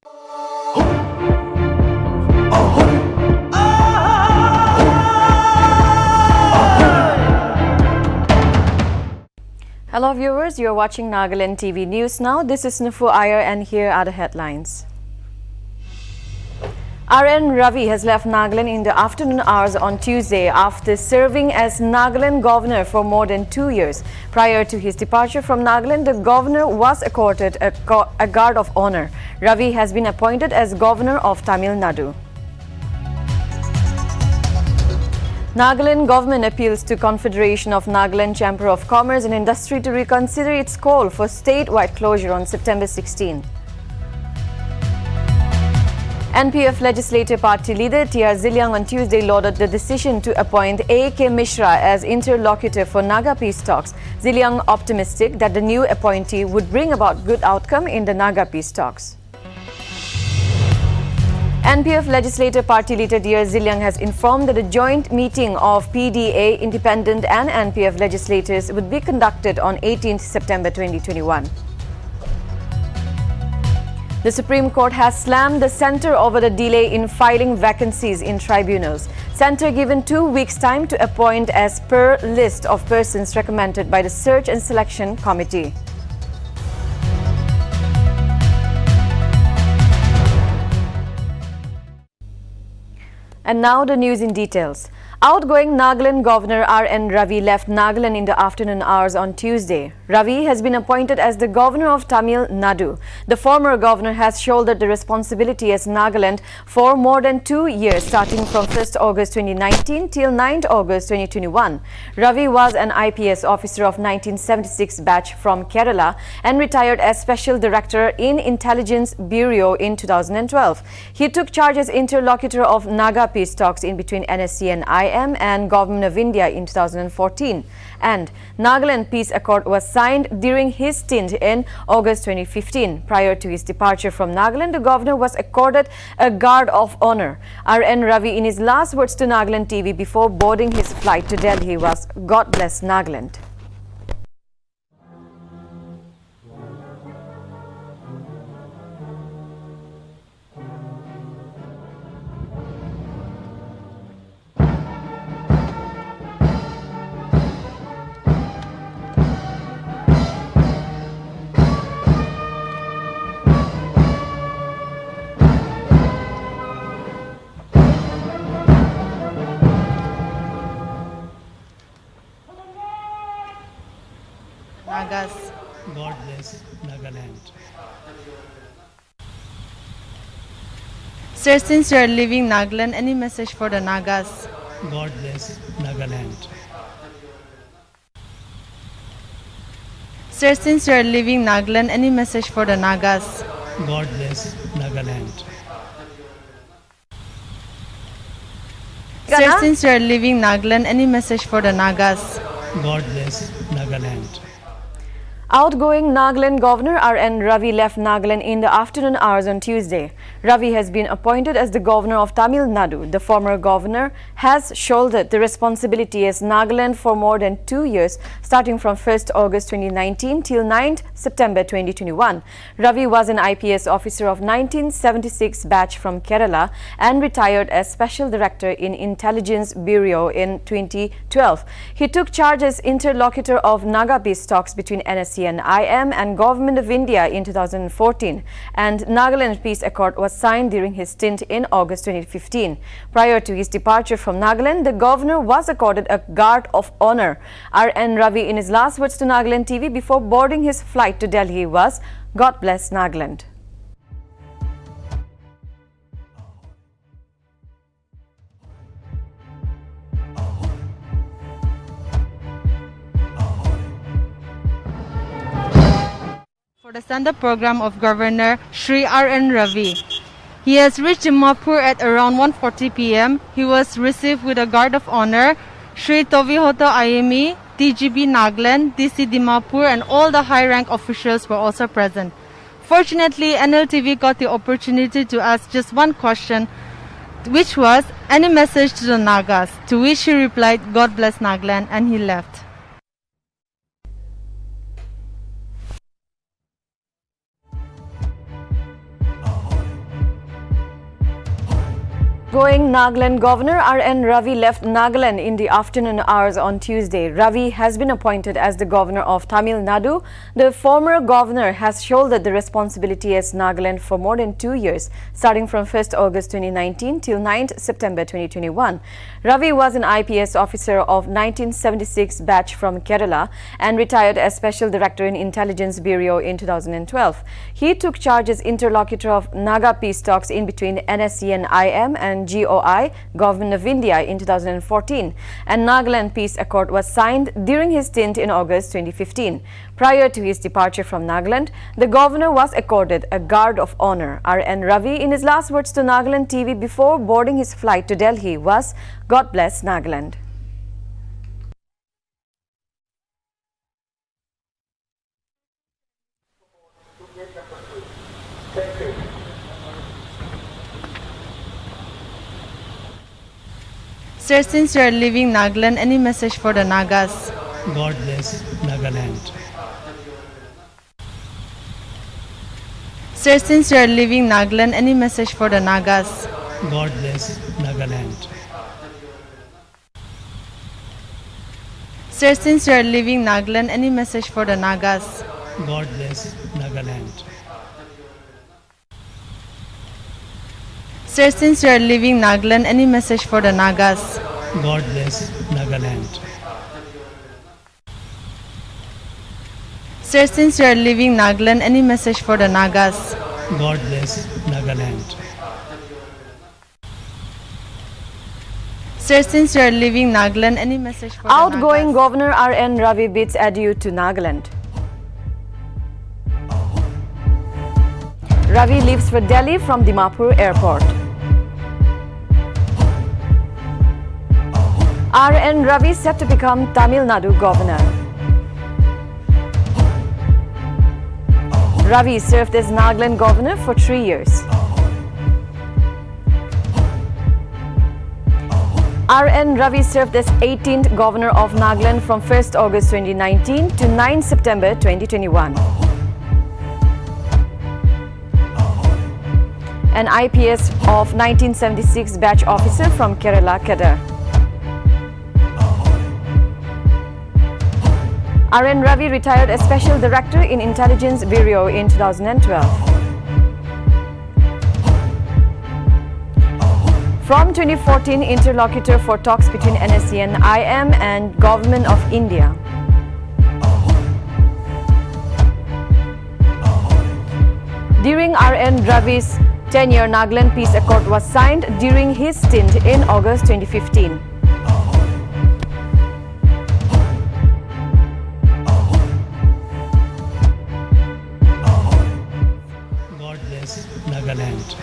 Hello viewers, you are watching Nltv News now. This is Nufu Iyer and here are the headlines. RN Ravi has left Nagaland in the afternoon hours on Tuesday after serving as Nagaland governor for more than 2 years. Prior to his departure from Nagaland, the governor was accorded a guard of honor. Ravi has been appointed as governor of Tamil Nadu. Nagaland government appeals to Confederation of Nagaland Chamber of Commerce and Industry to reconsider its call for statewide closure on September 16. NPF Legislative Party leader T.R. Ziliang on Tuesday lauded the decision to appoint A.K. Mishra as interlocutor for Naga peace talks. Ziliang optimistic that the new appointee would bring about good outcome in the Naga peace talks. NPF Legislative Party leader T.R. Ziliang has informed that a joint meeting of PDA, Independent and NPF legislators would be conducted on 18th September 2021. The Supreme Court has slammed the centre over the delay in filing vacancies in tribunals. Centre given 2 weeks' time to appoint as per list of persons recommended by the Search and Selection Committee. And now the news in details. Outgoing Nagaland Governor R.N. Ravi left Nagaland in the afternoon hours on Tuesday. Ravi has been appointed as the governor of Tamil Nadu. The former governor has shouldered the responsibility as Nagaland for more than 2 years, starting from 1st August 2019 till 9th August 2021. Ravi was an IPS officer of 1976 batch from Kerala and retired as Special Director in Intelligence Bureau in 2012. He took charge as interlocutor of Naga peace talks in between NSC and IM and Government of India in 2014, and Nagaland Peace Accord was signed during his stint in August 2015. Prior to his departure from Nagaland, the governor was accorded a guard of honor. R.N. Ravi, in his last words to Nltv before boarding his flight to Delhi, was "God bless Nagaland." Nagas. God bless Nagaland. Sir, since you are leaving Nagaland, any message for the Nagas? God bless Nagaland. Sir, since you are leaving Nagaland, any message for the Nagas? God bless Nagaland. Sir, since you are leaving Nagaland, any message for the Nagas? God bless Nagaland. Outgoing Nagaland Governor R.N. Ravi left Nagaland in the afternoon hours on Tuesday. Ravi has been appointed as the governor of Tamil Nadu. The former governor has shouldered the responsibility as Nagaland for more than 2 years, starting from 1st August 2019 till 9th September 2021. Ravi was an IPS officer of 1976 batch from Kerala and retired as Special Director in Intelligence Bureau in 2012. He took charge as interlocutor of Naga peace talks between NSC and IM and Government of India in 2014, and Nagaland Peace Accord was signed during his stint in August 2015. Prior to his departure from Nagaland, the governor was accorded a guard of honor. R.N. Ravi, in his last words to Nltv before boarding his flight to Delhi, was "God bless Nagaland." For the stand-up program of Governor Shri R.N. Ravi. He has reached Dimapur at around 1:40 p.m. He was received with a guard of honor. Shri Tovihoto IME, DGB Nagaland, DC Dimapur, and all the high-rank officials were also present. Fortunately, Nltv got the opportunity to ask just one question, which was, any message to the Nagas? To which he replied, "God bless Nagaland," and he left. Outgoing Nagaland Governor R.N. Ravi left Nagaland in the afternoon hours on Tuesday. Ravi has been appointed as the governor of Tamil Nadu. The former governor has shouldered the responsibility as Nagaland for more than 2 years, starting from 1st August 2019 till 9th September 2021. Ravi was an IPS officer of 1976 batch from Kerala and retired as Special Director in Intelligence Bureau in 2012. He took charge as interlocutor of Naga peace talks in between NSC and IM and GOI, Government of India, in 2014, and Nagaland Peace Accord was signed during his stint in August 2015. Prior to his departure from Nagaland, the governor was accorded a Guard of Honor. R.N. Ravi, in his last words to Nltv before boarding his flight to Delhi, was, "God bless Nagaland." Sir, since you are leaving Nagaland, any message for the Nagas? God bless Nagaland. Sir, since you are leaving Nagaland, any message for the Nagas? God bless Nagaland. Sir, since you are leaving Nagaland, any message for the Nagas? God bless Nagaland. Sir, since you are leaving Nagaland, any message for the Nagas? God bless Nagaland. Sir, since you are leaving Nagaland, any message for the Nagas? God bless Nagaland. Sir, since you are leaving Nagaland, any message for Outgoing the Nagas? Governor R.N. Ravi bids adieu to Nagaland. Ravi leaves for Delhi from Dimapur Airport. R.N. Ravi set to become Tamil Nadu Governor. Ravi served as Nagaland Governor for 3 years. R.N. Ravi served as 18th Governor of Nagaland from 1st August 2019 to 9 September 2021. An IPS of 1976 batch officer from Kerala cadre. R.N. Ravi retired as Special Director in Intelligence Bureau in 2012. From 2014, interlocutor for talks between NSC and IM and Government of India. During R.N. Ravi's tenure, Nagaland Peace Accord was signed during his stint in August 2015. God bless Nagaland.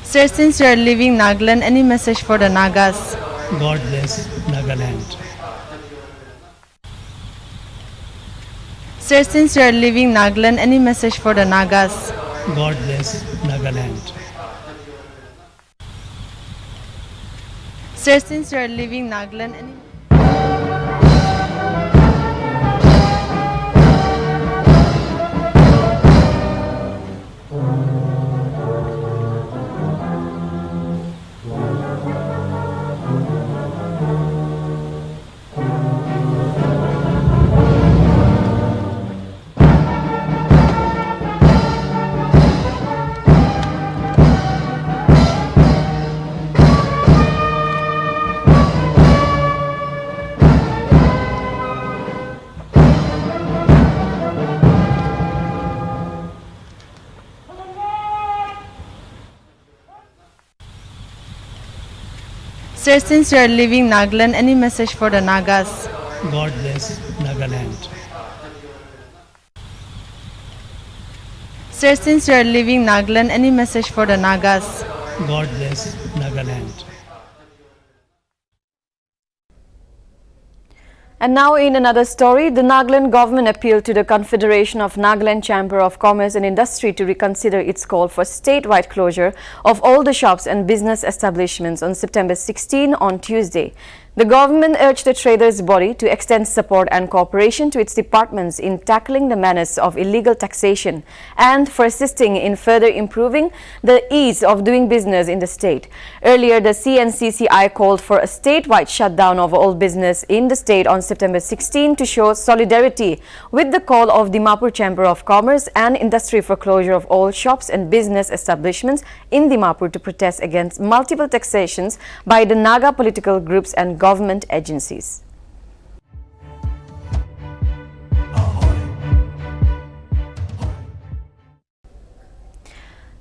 Sir, since you are leaving Nagaland, any message for the Nagas? God bless Nagaland. Sir, since you are leaving Nagaland, any message for the Nagas? God bless Nagaland. Sir, since you are leaving Nagaland, any... Sir, since you are leaving Nagaland, any message for the Nagas? God bless Nagaland. Sir, since you are leaving Nagaland, any message for the Nagas? God bless Nagaland. And now in another story, the Nagaland government appealed to the Confederation of Nagaland Chamber of Commerce and Industry to reconsider its call for statewide closure of all the shops and business establishments on September 16 on Tuesday. The government urged the traders' body to extend support and cooperation to its departments in tackling the menace of illegal taxation and for assisting in further improving the ease of doing business in the state. Earlier, the CNCCI called for a statewide shutdown of all business in the state on September 16 to show solidarity with the call of Dimapur Chamber of Commerce and Industry for closure of all shops and business establishments in Dimapur to protest against multiple taxations by the Naga political groups and government agencies.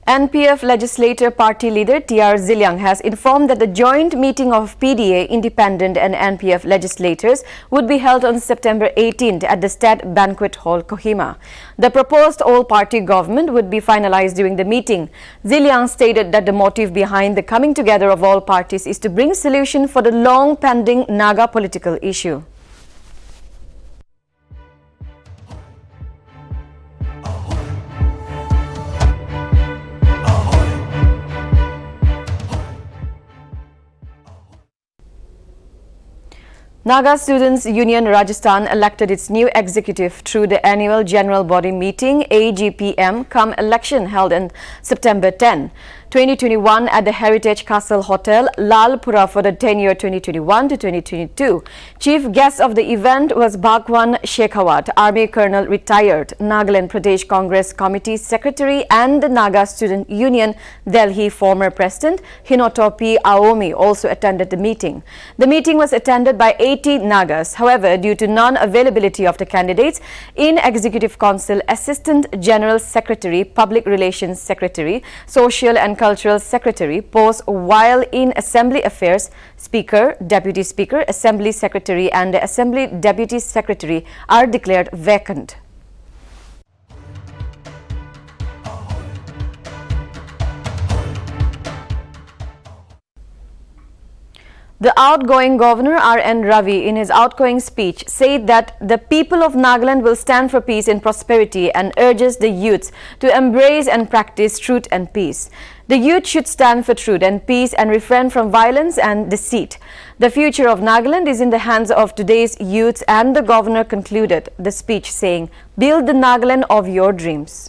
NPF Legislator Party Leader T.R. Ziliang has informed that the joint meeting of PDA, Independent and NPF legislators would be held on September 18th at the State Banquet Hall, Kohima. The proposed all-party government would be finalized during the meeting. Ziliang stated that the motive behind the coming together of all parties is to bring solution for the long-pending Naga political issue. Naga Students Union Rajasthan elected its new executive through the annual general body meeting AGPM come election held on September 10, 2021 at the Heritage Castle Hotel, Lalpura for the tenure 2021 to 2022. Chief guest of the event was Bhagwan Shekhawat, Army Colonel retired, Nagaland Pradesh Congress Committee Secretary and the Naga Student Union Delhi former President Hinotopi Aomi also attended the meeting. The meeting was attended by 80 Nagas. However, due to non-availability of the candidates in Executive Council Assistant General Secretary, Public Relations Secretary, Social and Cultural Secretary posts while in Assembly Affairs, Speaker, Deputy Speaker, Assembly Secretary and the Assembly Deputy Secretary are declared vacant. The outgoing Governor R.N. Ravi, in his outgoing speech, said that the people of Nagaland will stand for peace and prosperity and urges the youths to embrace and practice truth and peace. The youth should stand for truth and peace and refrain from violence and deceit. The future of Nagaland is in the hands of today's youths, and the Governor concluded the speech saying, "Build the Nagaland of your dreams."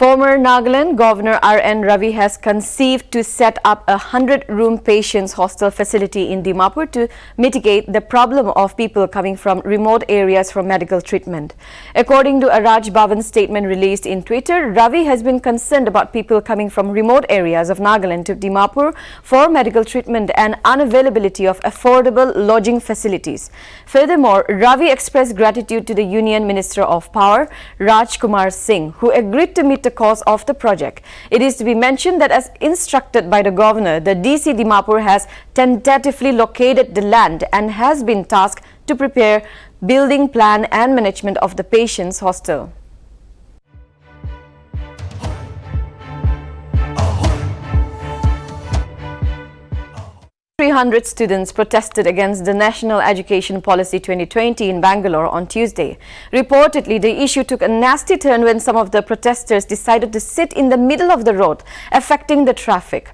Former Nagaland Governor R.N. Ravi has conceived to set up a 100-room patients hostel facility in Dimapur to mitigate the problem of people coming from remote areas for medical treatment. According to a Raj Bhavan statement released in Twitter, Ravi has been concerned about people coming from remote areas of Nagaland to Dimapur for medical treatment and unavailability of affordable lodging facilities. Furthermore, Ravi expressed gratitude to the Union Minister of Power, Raj Kumar Singh, who agreed to meet the cost of the project. It is to be mentioned that as instructed by the Governor, the DC Dimapur has tentatively located the land and has been tasked to prepare building plan and management of the patients hostel. 300 students protested against the National Education Policy 2020 in Bangalore on Tuesday. Reportedly, the issue took a nasty turn when some of the protesters decided to sit in the middle of the road, affecting the traffic.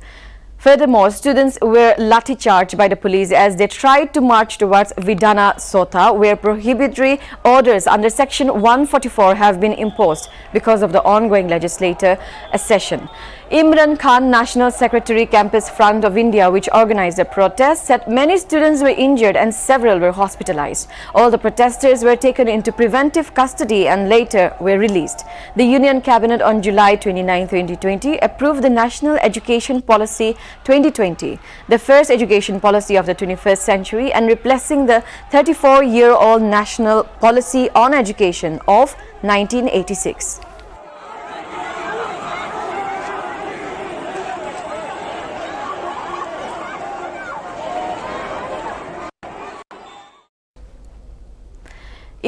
Furthermore, students were lathi-charged by the police as they tried to march towards Vidhana Sotha, where prohibitory orders under Section 144 have been imposed because of the ongoing legislature session. Imran Khan, National Secretary, Campus Front of India, which organized the protest, said many students were injured and several were hospitalized. All the protesters were taken into preventive custody and later were released. The Union Cabinet on July 29, 2020 approved the National Education Policy 2020, the first education policy of the 21st century, and replacing the 34-year-old National Policy on Education of 1986.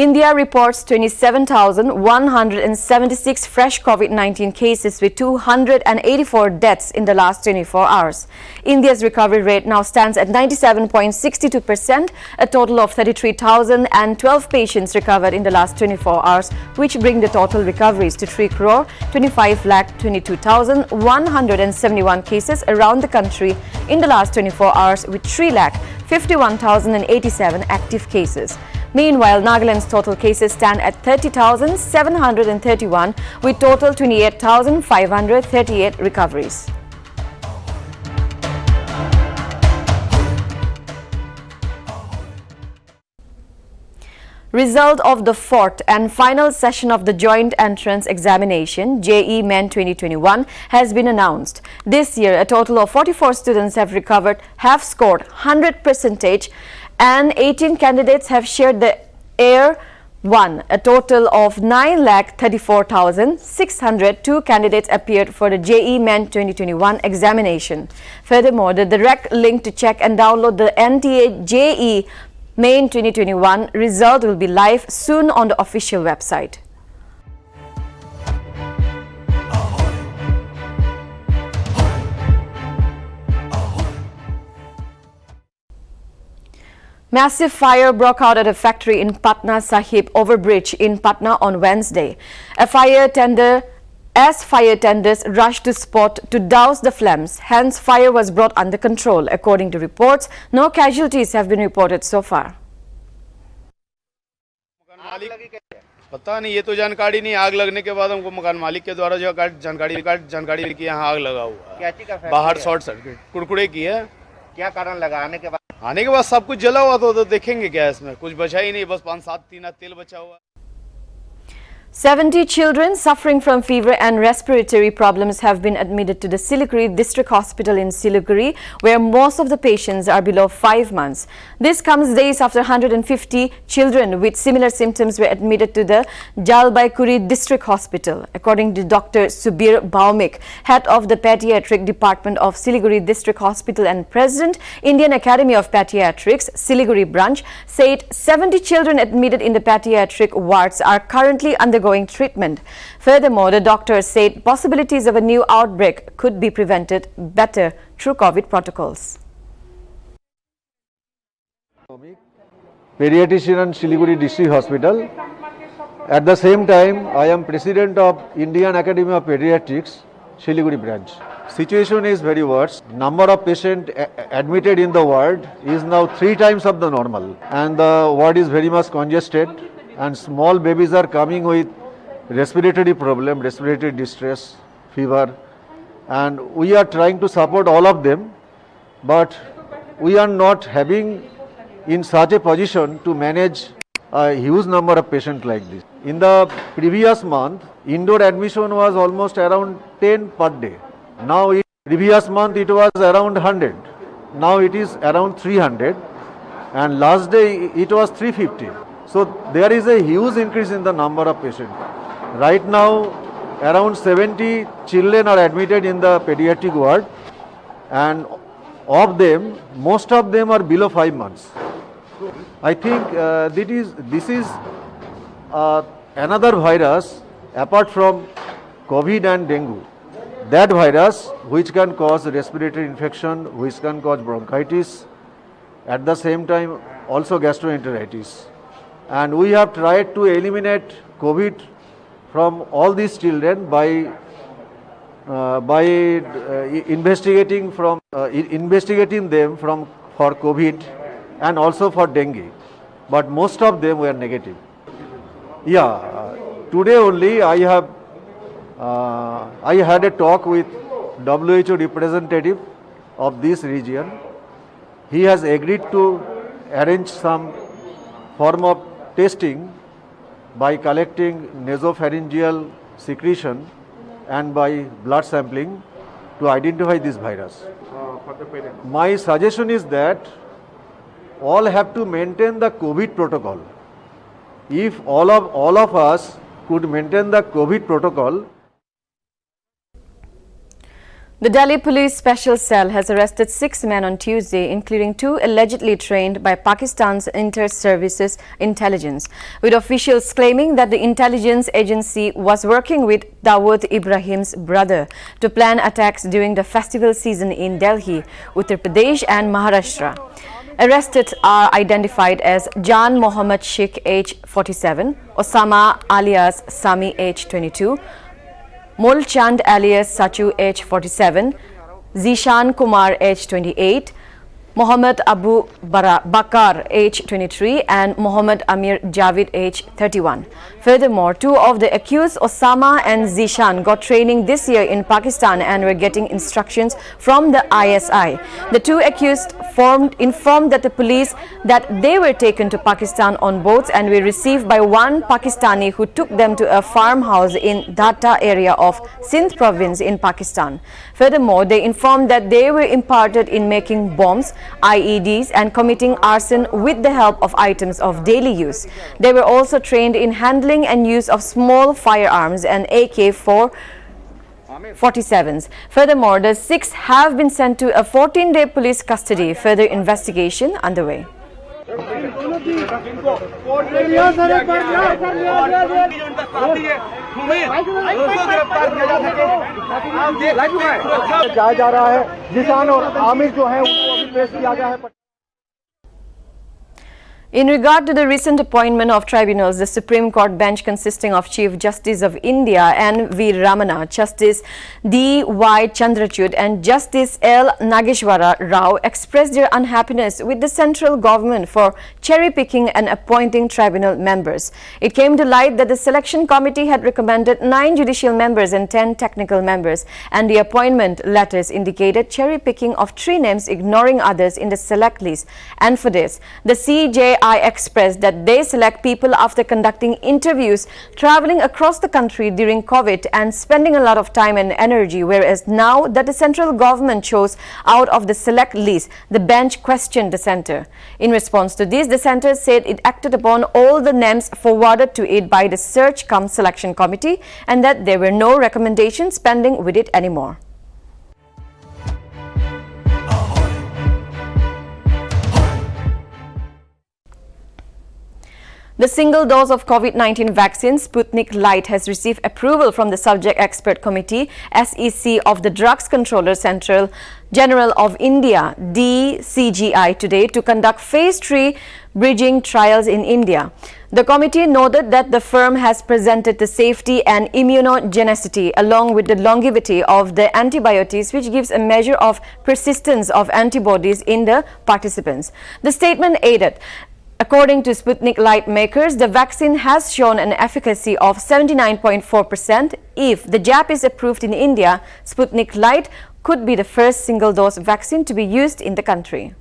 India reports 27,176 fresh COVID-19 cases with 284 deaths in the last 24 hours. India's recovery rate now stands at 97.62%. A total of 33,012 patients recovered in the last 24 hours, which bring the total recoveries to 3,25,22,171 cases around the country in the last 24 hours, with 3,51,087 active cases. Meanwhile, Nagaland's total cases stand at 30,731 with total 28,538 recoveries. Result of the fourth and final session of the Joint Entrance Examination JEE Men 2021 has been announced. This year, a total of 44 students have scored 100%, and 18 candidates have shared the Air 1. A total of 9,34,602 candidates appeared for the JEE Men 2021 examination. Furthermore, the direct link to check and download the NTA JEE Men 2021 result will be live soon on the official website. Massive fire broke out at a factory in Patna Sahib overbridge in Patna on Wednesday. As fire tenders rushed to spot to douse the flames, hence fire was brought under control. According to reports, no casualties have been reported so far. पता नहीं, ये तो जानकारी नहीं। आग लगने के बाद हमको मकान मालिक के द्वारा जो जानकारी की यहाँ आग लगा हुआ है, बाहर शॉर्ट सर्किट कुरकुरे की है। क्या कारण लगा? आने के बाद सब कुछ जला हुआ तो देखेंगे क्या, इसमें कुछ बचा ही नहीं, बस 5-7 टीना तेल बचा हुआ। 70 children suffering from fever and respiratory problems have been admitted to the Siliguri District Hospital in Siliguri, where most of the patients are below 5 months. This comes days after 150 children with similar symptoms were admitted to the Jalpaiguri District Hospital. According to Dr. Subir Bhaumik, head of the Pediatric Department of Siliguri District Hospital and President, Indian Academy of Pediatrics, Siliguri branch, said 70 children admitted in the pediatric wards are currently undergoing treatment. Furthermore, the doctor said possibilities of a new outbreak could be prevented better through COVID protocols. Pediatrician in Siliguri District Hospital. At the same time, I am President of Indian Academy of Pediatrics, Siliguri branch. Situation is very worse. Number of patients admitted in the ward is now 3 times of the normal, and the ward is very much congested, and small babies are coming with respiratory problem, respiratory distress, fever, and we are trying to support all of them, but we are not having in such a position to manage a huge number of patients like this. In the previous month, indoor admission was almost around 10 per day. Now, previous month it was around 100. Now it is around 300, and last day it was 350. So there is a huge increase in the number of patients. Right now, around 70 children are admitted in the pediatric ward, and of them, most of them are below 5 months. I think this is another virus apart from COVID and dengue. That virus which can cause respiratory infection, which can cause bronchitis, at the same time also gastroenteritis. And we have tried to eliminate COVID from all these children by investigating them for COVID and also for dengue, but most of them were negative. Today only I had a talk with WHO representative of this region. He has agreed to arrange some form of testing by collecting nasopharyngeal secretion and by blood sampling to identify this virus. My suggestion is that all have to maintain the COVID protocol. If all of us could maintain the COVID protocol. The Delhi Police Special Cell has arrested 6 men on Tuesday, including 2 allegedly trained by Pakistan's Inter-Services Intelligence, with officials claiming that the intelligence agency was working with Dawood Ibrahim's brother to plan attacks during the festival season in Delhi, Uttar Pradesh and Maharashtra. Arrested are identified as Jan Mohammad Sheikh, age 47, Osama alias Sami, age 22, Mulchand alias Sachu, age 47, Zishan Kumar, age 28, Mohammad Abu Bakar, age 23, and Mohammad Amir Javid, age 31. Furthermore, 2 of the accused, Osama and Zishan, got training this year in Pakistan and were getting instructions from the ISI. The 2 accused informed that the police that they were taken to Pakistan on boats and were received by one Pakistani who took them to a farmhouse in Dhata area of Sindh province in Pakistan. Furthermore, they informed that they were imparted in making bombs, IEDs and committing arson with the help of items of daily use. They were also trained in handling and use of small firearms and AK-47s. Furthermore, the 6 have been sent to a 14-day police custody. Further investigation underway. जाया जा रहा है जिसान और आमिर जो है उनको अभी पेश किया गया है। In regard to the recent appointment of tribunals, the Supreme Court bench consisting of Chief Justice of India N.V. Ramana, Justice D.Y. Chandrachud and Justice L. Nageshwara Rao expressed their unhappiness with the central government for cherry-picking and appointing tribunal members. It came to light that the selection committee had recommended 9 judicial members and 10 technical members, and the appointment letters indicated cherry-picking of 3 names, ignoring others in the select list. And for this, the CJI expressed that they select people after conducting interviews, traveling across the country during COVID and spending a lot of time and energy, whereas now that the central government chose out of the select list, the bench questioned the centre. In response to this, the centre said it acted upon all the names forwarded to it by the search cum selection committee and that there were no recommendations pending with it anymore. The single dose of COVID-19 vaccine Sputnik Light has received approval from the Subject Expert Committee SEC of the Drugs Controller General of India DCGI today to conduct phase 3 bridging trials in India. The committee noted that the firm has presented the safety and immunogenicity along with the longevity of the antibiotics, which gives a measure of persistence of antibodies in the participants. The statement added, according to Sputnik Light makers, the vaccine has shown an efficacy of 79.4%. If the jab is approved in India, Sputnik Light could be the first single-dose vaccine to be used in the country.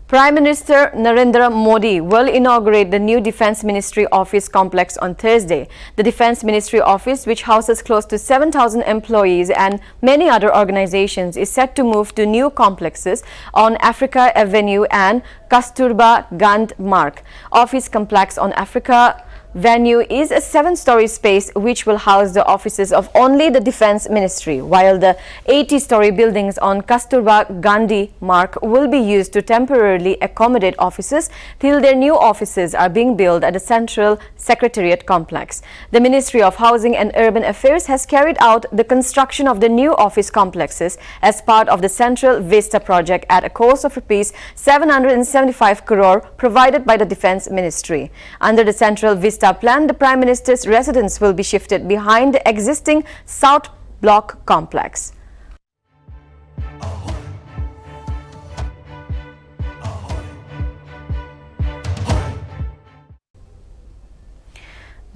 Prime Minister Narendra Modi will inaugurate the new Defence Ministry Office complex on Thursday. The Defence Ministry Office, which houses close to 7,000 employees and many other organizations, is set to move to new complexes on Africa Avenue and Kasturba Gandhi Marg. Office complex on Africa Venue is a 7-story space which will house the offices of only the Defence Ministry, while the 80-story buildings on Kasturba Gandhi Marg will be used to temporarily accommodate offices till their new offices are being built at the Central Secretariat Complex. The Ministry of Housing and Urban Affairs has carried out the construction of the new office complexes as part of the Central Vista project at a cost of Rs 775 crore provided by the Defence Ministry. Under the Central Vista plan, the Prime Minister's residence will be shifted behind the existing South Block complex.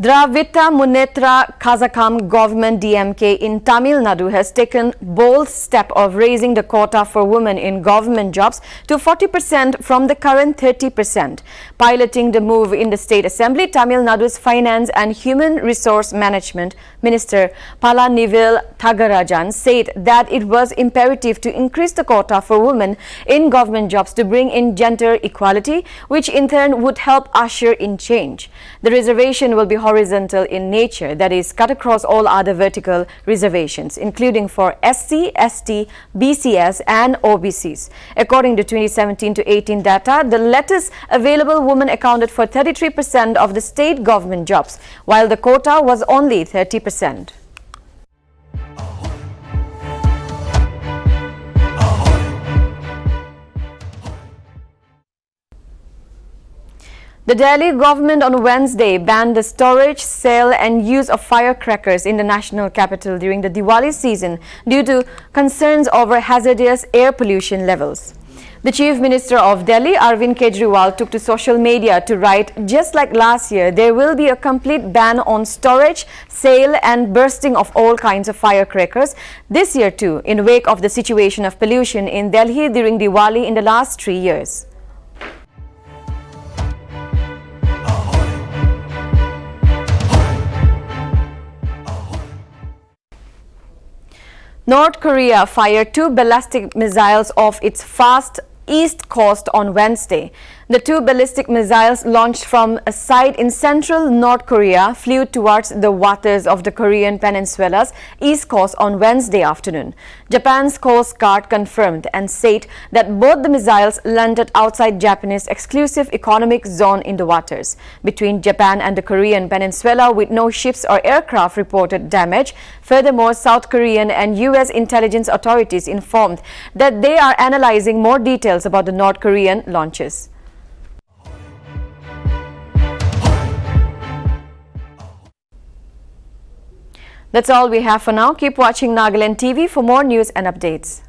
Dravita Munnetra Kazhakam government DMK in Tamil Nadu has taken bold step of raising the quota for women in government jobs to 40% from the current 30%. Piloting the move in the State Assembly, Tamil Nadu's Finance and Human Resource Management Minister Palanivel Thagarajan said that it was imperative to increase the quota for women in government jobs to bring in gender equality, which in turn would help usher in change. The reservation will be horizontal in nature, that is, cut across all other vertical reservations, including for SC, ST, BCS and OBCs. According to 2017 to 18 data, the latest available women accounted for 33% of the state government jobs, while the quota was only 30%. The Delhi government on Wednesday banned the storage, sale and use of firecrackers in the national capital during the Diwali season due to concerns over hazardous air pollution levels. The Chief Minister of Delhi, Arvind Kejriwal, took to social media to write, "Just like last year, there will be a complete ban on storage, sale and bursting of all kinds of firecrackers this year too, in wake of the situation of pollution in Delhi during Diwali in the last 3 years." North Korea fired 2 ballistic missiles off its fast east coast on Wednesday. The 2 ballistic missiles launched from a site in central North Korea flew towards the waters of the Korean peninsula's east coast on Wednesday afternoon. Japan's Coast Guard confirmed and said that both the missiles landed outside Japanese exclusive economic zone in the waters between Japan and the Korean peninsula, with no ships or aircraft reported damage. Furthermore, South Korean and US intelligence authorities informed that they are analyzing more details about the North Korean launches. That's all we have for now. Keep watching Nagaland TV for more news and updates.